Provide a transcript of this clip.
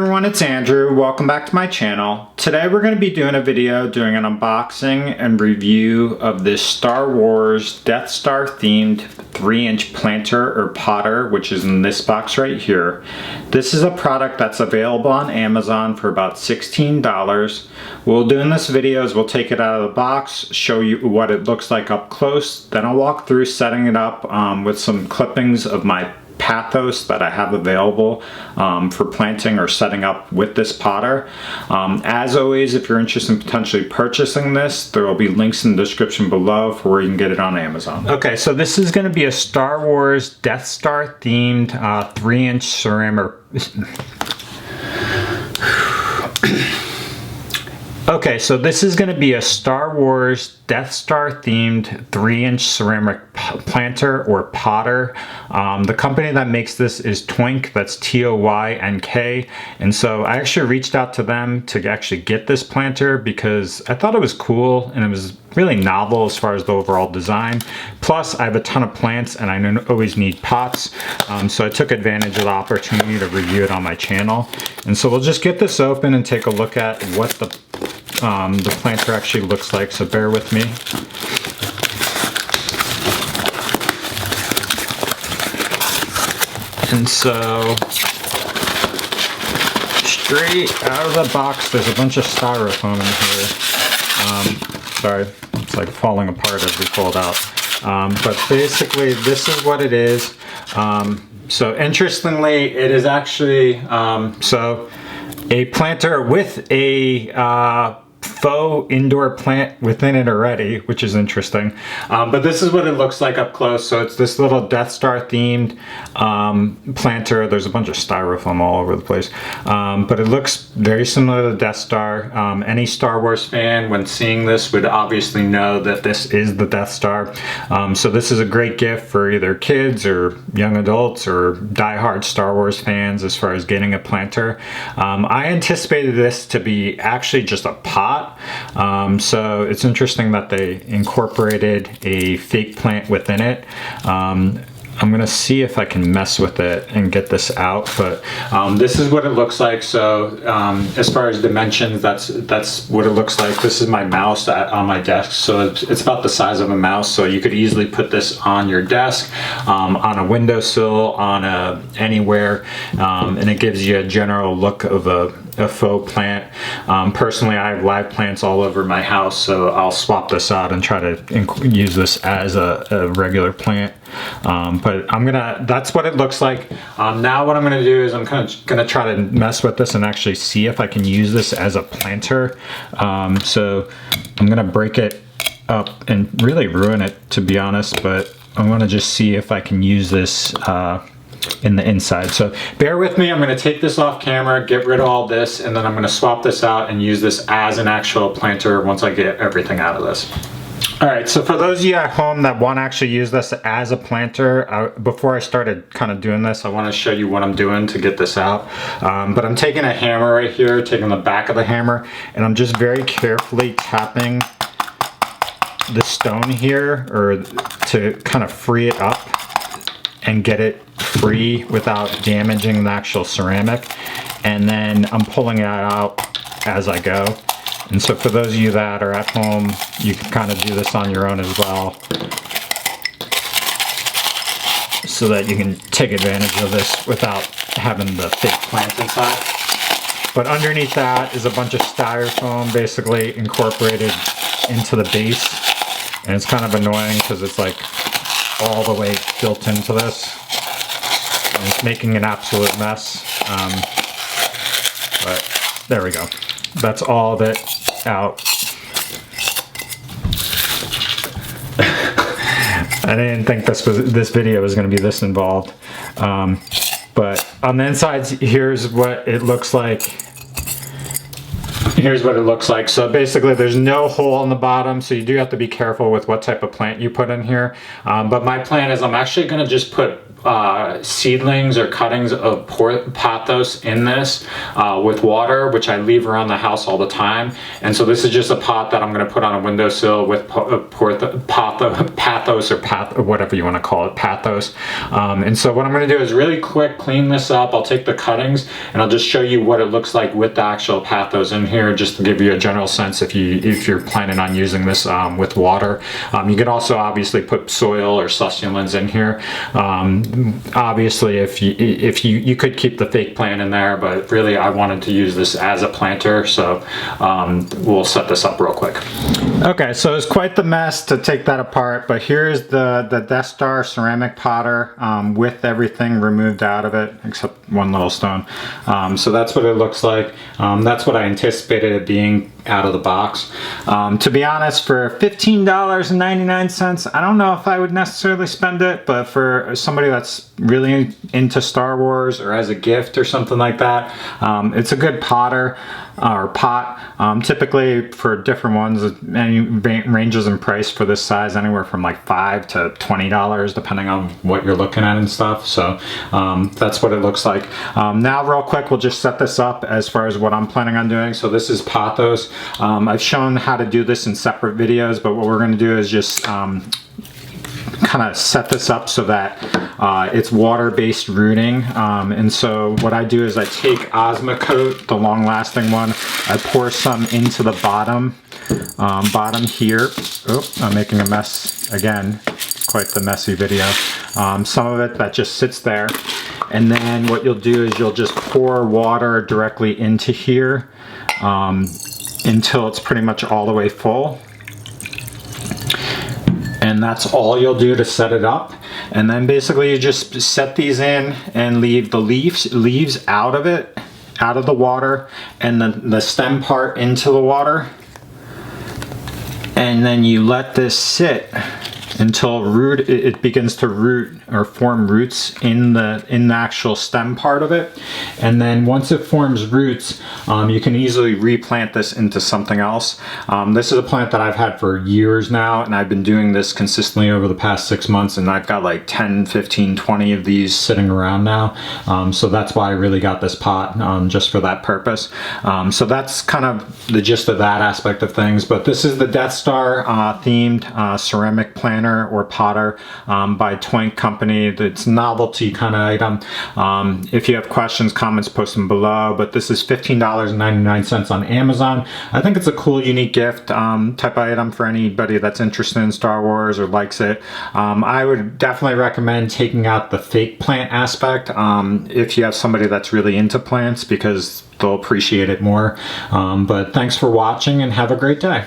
everyone, it's Andrew. Welcome back to my channel. Today we're going to be doing a video doing an unboxing and review of this Star Wars Death Star themed 3-inch planter or potter, which is in this box right here. This is a product that's available on Amazon for about $16. What we'll do in this video is we'll take it out of the box, show you what it looks like up close, then I'll walk through setting it up with some clippings of my Pothos that I have available for planting or setting up with this potter. As always, if you're interested in potentially purchasing this, there will be links in the description below for where you can get it on Amazon. Okay, so this is going to be a Star Wars Death Star themed 3-inch ceramic. Okay, so this is going to be a Star Wars Death Star themed 3-inch ceramic planter or potter. The company that makes this is Toynk, that's T-O-Y-N-K, and so I actually reached out to them to actually get this planter because I thought it was cool and it was really novel as far as the overall design. Plus I have a ton of plants and I always need pots, so I took advantage of the opportunity to review it on my channel. And so we'll just get this open and take a look at what the planter actually looks like, so bear with me. And so straight out of the box there's a bunch of styrofoam in here. Sorry, it's like falling apart as we pull it out. But basically this is what it is. So interestingly, it is actually so a planter with a faux indoor plant within it already, which is interesting. But this is what it looks like up close. So it's this little Death Star themed planter. There's a bunch of styrofoam all over the place. But it looks very similar to the Death Star. Any Star Wars fan, when seeing this, would obviously know that this is the Death Star. So this is a great gift for either kids or young adults or diehard Star Wars fans as far as getting a planter. I anticipated this to be actually just a pot. So it's interesting that they incorporated a fake plant within it. I'm gonna see if I can mess with it and get this out, but this is what it looks like. So as far as dimensions, that's what it looks like. This is my mouse on my desk, so it's about the size of a mouse, so you could easily put this on your desk, on a windowsill, on anywhere, and it gives you a general look of a faux plant. Personally, I have live plants all over my house, so I'll swap this out and try to use this as a regular plant. But that's what it looks like. Now what I'm gonna do is I'm gonna try to mess with this and actually see if I can use this as a planter. So I'm gonna break it up and really ruin it, to be honest, but I wanna just see if I can use this in the inside. So bear with me, I'm going to take this off camera, get rid of all this, and then I'm going to swap this out and use this as an actual planter once I get everything out of this. Alright, so for those of you at home that want to actually use this as a planter, before I started kind of doing this, I want to show you what I'm doing to get this out. But I'm taking a hammer right here, taking the back of the hammer, and I'm just very carefully tapping the stone here, or to kind of free it up and get it free without damaging the actual ceramic. And then I'm pulling it out as I go. And so for those of you that are at home, you can kind of do this on your own as well, so that you can take advantage of this without having the fake plant inside. But underneath that is a bunch of styrofoam basically incorporated into the base. And it's kind of annoying because it's like all the way built into this. And it's making an absolute mess. But there we go. That's all of it out. I didn't think this video was going to be this involved. But on the inside, here's what it looks like Here's what it looks like. So basically there's no hole in the bottom, so you do have to be careful with what type of plant you put in here. But my plan is I'm actually going to just put seedlings or cuttings of pothos in this with water, which I leave around the house all the time. And so this is just a pot that I'm going to put on a windowsill with pothos or whatever you want to call it, pothos. And so what I'm going to do is really quick clean this up. I'll take the cuttings and I'll just show you what it looks like with the actual pothos in here, just to give you a general sense if you're planning on using this with water. You can also obviously put soil or succulents in here. Obviously if you could keep the fake plant in there, but really I wanted to use this as a planter, so we'll set this up real quick. Okay, so it's quite the mess to take that apart, but here's the Death Star ceramic potter with everything removed out of it except one little stone. So that's what it looks like. That's what I anticipated it being out of the box. To be honest, for $15.99, I don't know if I would necessarily spend it, but for somebody that's really into Star Wars or as a gift or something like that, it's a good potter or pot. Typically for different ones, it ranges in price for this size anywhere from like $5 to $20 depending on what you're looking at and stuff. So that's what it looks like. Now real quick, we'll just set this up as far as what I'm planning on doing. So this is pothos. I've shown how to do this in separate videos, but what we're going to do is just kind of set this up so that it's water-based rooting. And so what I do is I take Osmocote, the long-lasting one, I pour some into the bottom here. Oh, I'm making a mess again. Quite the messy video. Some of it that just sits there. And then what you'll do is you'll just pour water directly into here until it's pretty much all the way full. And that's all you'll do to set it up. And then basically you just set these in and leave the leaves out of it, out of the water, and the stem part into the water. And then you let this sit until it begins to root or form roots in the actual stem part of it. And then once it forms roots, you can easily replant this into something else. This is a plant that I've had for years now, and I've been doing this consistently over the past 6 months, and I've got like 10, 15, 20 of these sitting around now. So that's why I really got this pot, just for that purpose. So that's kind of the gist of that aspect of things. But this is the Death Star themed ceramic planter or potter by Toynk company. It's a novelty kind of item. If you have questions, comments, post them below. But this is $15.99 on Amazon. I think it's a cool, unique gift type of item for anybody that's interested in Star Wars or likes it. I would definitely recommend taking out the fake plant aspect if you have somebody that's really into plants, because they'll appreciate it more. But thanks for watching and have a great day.